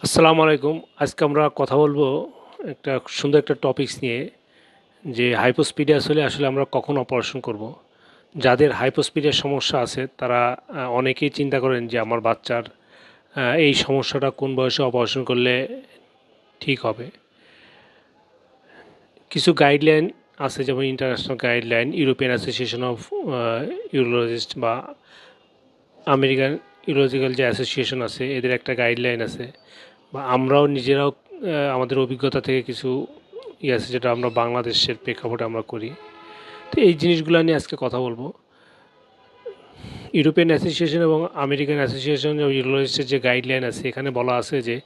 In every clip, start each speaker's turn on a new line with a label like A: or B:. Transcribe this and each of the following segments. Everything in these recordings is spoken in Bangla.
A: আসসালামু আলাইকুম। আজকে আমরা কথা বলবো একটা সুন্দর একটা টপিকস নিয়ে, যে হাইপোস্পিডিয়াস হলে আসলে আমরা কখন অপারেশন করব। যাদের হাইপোস্পিডিয়ার সমস্যা আছে তারা অনেকেই চিন্তা করেন যে আমার বাচ্চার এই সমস্যাটা কোন বয়সে অপারেশন করলে ঠিক হবে। কিছু গাইডলাইন আছে, যেমন international guideline, European association of urologist বা আমেরিকান ইউরোলজিক্যাল যে অ্যাসোসিয়েশন আছে, এদের একটা গাইডলাইন আছে, বা আমরাও নিজেরাও আমাদের অভিজ্ঞতা থেকে কিছু আছে যেটা আমরা বাংলাদেশের প্রেক্ষাপটে আমরা করি। তো এই জিনিসগুলো নিয়ে আজকে কথা বলবো। ইউরোপিয়ান অ্যাসোসিয়েশন এবং আমেরিকান অ্যাসোসিয়েশন অফ ইউরোলজিস্টের যে গাইডলাইন আছে, এখানে বলা আছে যে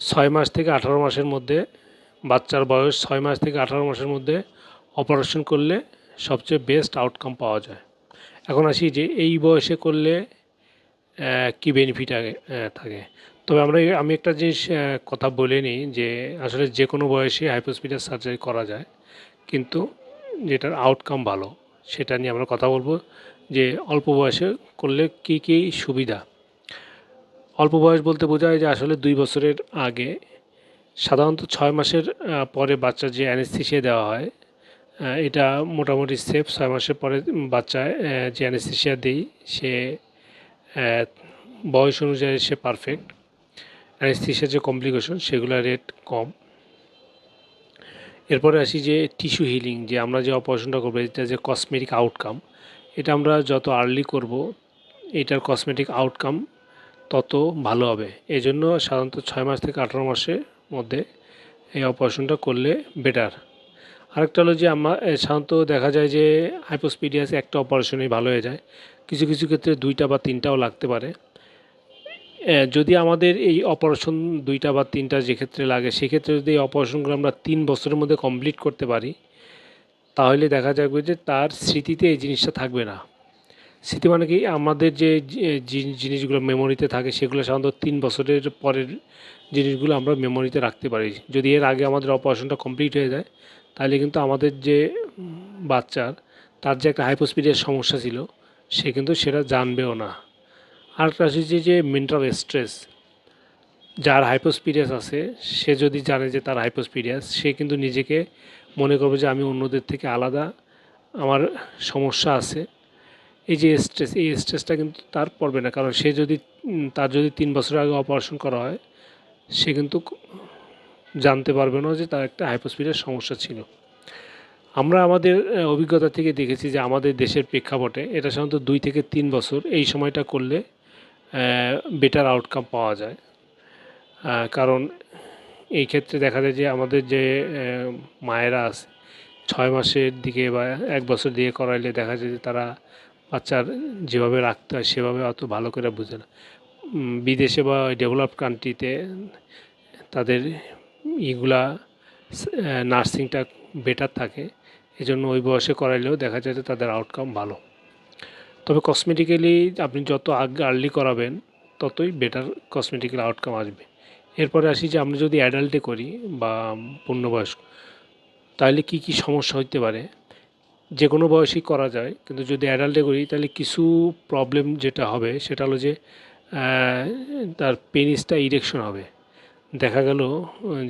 A: 6 মাস থেকে 18 মাসের মধ্যে, বাচ্চার বয়স 6 মাস থেকে 18 মাসের মধ্যে অপারেশন করলে সবচেয়ে বেস্ট আউটকাম পাওয়া যায়। এখন আসি যে এই বয়সে করলে কি বেনিফিট থাকে। তবে আমি একটা জিনিস কথা বলে নিই, যে আসলে যে কোনো বয়সে হাইপোস্পিডিয়াস সার্জারি করা যায়, কিন্তু যেটার আউটকাম ভালো সেটা নিয়ে আমরা কথা বলবো। যে অল্প বয়সে করলে কি কি সুবিধা। অল্প বয়স বলতে বোঝায় যে আসলে 2 বছরের আগে, সাধারণত 6 মাসের পরে বাচ্চার যে অ্যানেস্থেসিয়া দেওয়া হয়, এটা মোটামুটি সেফ। 6 মাসের পরে বাচ্চায় যে অ্যানেস্থেসিয়া দেই, সে বয়স অনুযায়ী সে পারফেক্ট। অ্যানেস্থেসিয়ার যে কমপ্লিকেশন সেগুলোর রেট কম। এরপরে আসি যে টিস্যু হিলিং, যে আমরা যে অপারেশনটা করবো, এটা যে কসমেটিক আউটকাম, এটা আমরা যত আর্লি করব এটার কসমেটিক আউটকাম তত ভালো হবে। এই জন্য সাধারণত 6 মাস থেকে 18 মাসের মধ্যে এই অপারেশনটা করলে বেটার। আরেকটা হলো যে সাধারণত দেখা যায় যে হাইপোস্পিডিয়াস একটা অপারেশনেই ভালো হয়ে যায়, কিছু কিছু ক্ষেত্রে 2টা বা 3টাও লাগতে পারে। যদি আমাদের এই অপারেশন 2টা বা 3টা যে ক্ষেত্রে লাগে, সেক্ষেত্রে যদি এই অপারেশনগুলো আমরা 3 বছরের মধ্যে কমপ্লিট করতে পারি, তাহলে দেখা যাবে যে তার স্মৃতিতে এই জিনিসটা থাকবে না। স্মৃতি মানে কি, আমাদের যে জিনিসগুলো মেমোরিতে থাকে সেগুলো সাধারণত 3 বছরের পরের জিনিসগুলো আমরা মেমোরিতে রাখতে পারি। যদি এর আগে আমাদের অপারেশনটা কমপ্লিট হয়ে যায়, তাহলে কিন্তু আমাদের যে বাচ্চার, তার যে একটা হাইপোস্পিডিয়ার সমস্যা ছিল, সে কিন্তু সেটা জানবেও না। আরেকটা হচ্ছে যে মেন্টাল স্ট্রেস। যার হাইপোস্পিডিয়াস আছে, সে যদি জানে যে তার হাইপোস্পিডিয়াস, সে কিন্তু নিজেকে মনে করবে যে আমি অন্যদের থেকে আলাদা, আমার সমস্যা আছে। এই যে স্ট্রেস, এই স্ট্রেসটা কিন্তু তার পড়বে না, কারণ সে যদি তার যদি 3 বছর আগে অপারেশন করা হয়, সে কিন্তু জানতে পারবে না যে তার একটা হাইপোস্পিডিয়ার সমস্যা ছিল। আমরা আমাদের অভিজ্ঞতা থেকে দেখেছি যে আমাদের দেশের প্রেক্ষাপটে এটা সাধারণত 2 থেকে 3 বছর এই সময়টা করলে বেটার আউটকাম পাওয়া যায়। কারণ এই ক্ষেত্রে দেখা যায় যে আমাদের যে মায়েরা আছে, 6 মাসের দিকে বা 1 বছর দিয়ে করাইলে দেখা যায় যে তারা বাচ্চার যেভাবে রাখতে হয় সেভাবে অত ভালো করে বুঝে না। বিদেশে বা ডেভেলপড কান্ট্রিতে তাদের ইগুলা নার্সিংটা বেটার থাকে, এজন্য ওই বয়সে করাইলেও দেখা যায় যে তাদের আউটকাম ভালো। তবে কসমেটিক্যালি আপনি যত আর্লি করাবেন, ততই বেটার কসমেটিক্যাল আউটকাম আসবে। এরপরে আসি যে আমরা যদি অ্যাডাল্টে করি বা পূর্ণবয়স্ক, তাহলে কি কি সমস্যা হতে পারে। যে কোনো বয়সেই করা যায়, কিন্তু যদি অ্যাডাল্টে করি তাহলে কিছু প্রবলেম যেটা হবে সেটা হলো যে তার পেনিসটা ইরেকশন হবে। দেখা গেল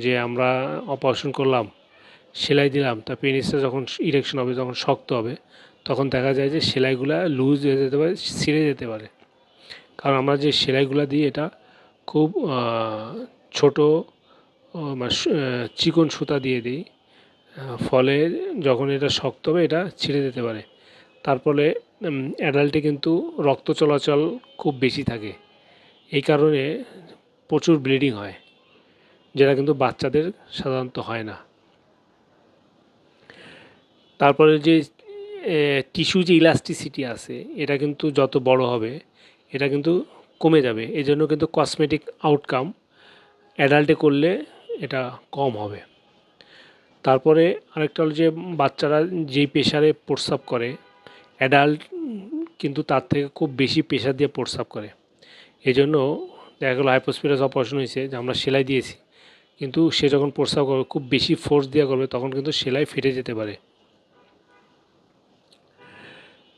A: যে আমরা অপারেশন করলাম, সেলাই দিলাম, তার পেনিসটা যখন ইরেকশন হবে, যখন শক্ত হবে, তখন দেখা যায় যে সেলাইগুলো লুজ হয়ে যেতে পারে, ছিঁড়ে যেতে পারে। কারণ আমরা যে সেলাইগুলো দিই, এটা খুব ছোট চিকন সুতা দিয়ে দিই, ফলে যখন এটা শক্ত হবে এটা ছিঁড়ে যেতে পারে। তার ফলে অ্যাডাল্টে কিন্তু রক্ত চলাচল খুব বেশি থাকে, এই কারণে প্রচুর ব্লিডিং হয়, যেটা কিন্তু বাচ্চাদের সাধারণত হয় না। তারপরে যে টিস্যু যে ইলাস্টিসিটি আছে, এটা কিন্তু যত বড় হবে এটা কিন্তু কমে যাবে। এজন্য কিন্তু কসমেটিক আউটকাম অ্যাডাল্টে করলে এটা কম হবে। তারপরে আরেকটা হলো যে বাচ্চারা যেই প্রেশারে প্রস্রাব করে, অ্যাডাল্ট কিন্তু তার থেকে খুব বেশি প্রেশার দিয়ে প্রস্রাব করে। এই জন্য দেখা গেলো হাইপোস্পিরাস অপারেশন হয়েছে, যে আমরা সেলাই দিয়েছি, কিন্তু সে যখন প্রস্রাব করবে খুব বেশি ফোর্স দেওয়া করবে, তখন কিন্তু সেলাই ফেটে যেতে পারে।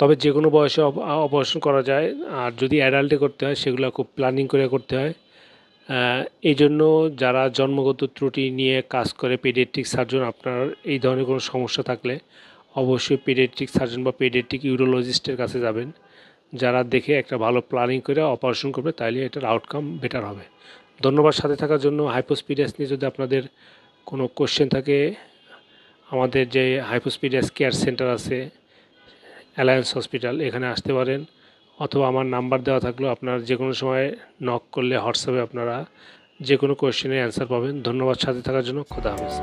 A: তবে যে কোনো বয়সে অপারেশন করা যায়, আর যদি অ্যাডাল্টে করতে হয় সেগুলো খুব প্ল্যানিং করে করতে হয়। এই জন্য যারা জন্মগত ত্রুটি নিয়ে কাজ করে পেডিয়াট্রিক সার্জন, আপনার এই ধরনের কোনো সমস্যা থাকলে অবশ্যই পেডিয়াট্রিক সার্জন বা পেডিয়াট্রিক ইউরোলজিস্টের কাছে যাবেন, যারা দেখে একটা ভালো প্ল্যানিং করে অপারেশন করবে, তাইলে এটার আউটকাম বেটার হবে। ধন্যবাদ সাথে থাকার জন্য। হাইপোস্পিডিয়াস নিয়ে যদি আপনাদের কোনো কোশ্চেন থাকে, আমাদের যে হাইপোস্পিডিয়াস কেয়ার সেন্টার আছে অ্যালায়েন্স হসপিটাল, এখানে আসতে পারেন, অথবা আমার নাম্বার দেওয়া থাকলেও আপনার যে কোনো সময় নক করলে হোয়াটসঅ্যাপে আপনারা যে কোনো কোয়েশ্চেনের অ্যান্সার পাবেন। ধন্যবাদ সাথে থাকার জন্য। খোদা হাফেজ।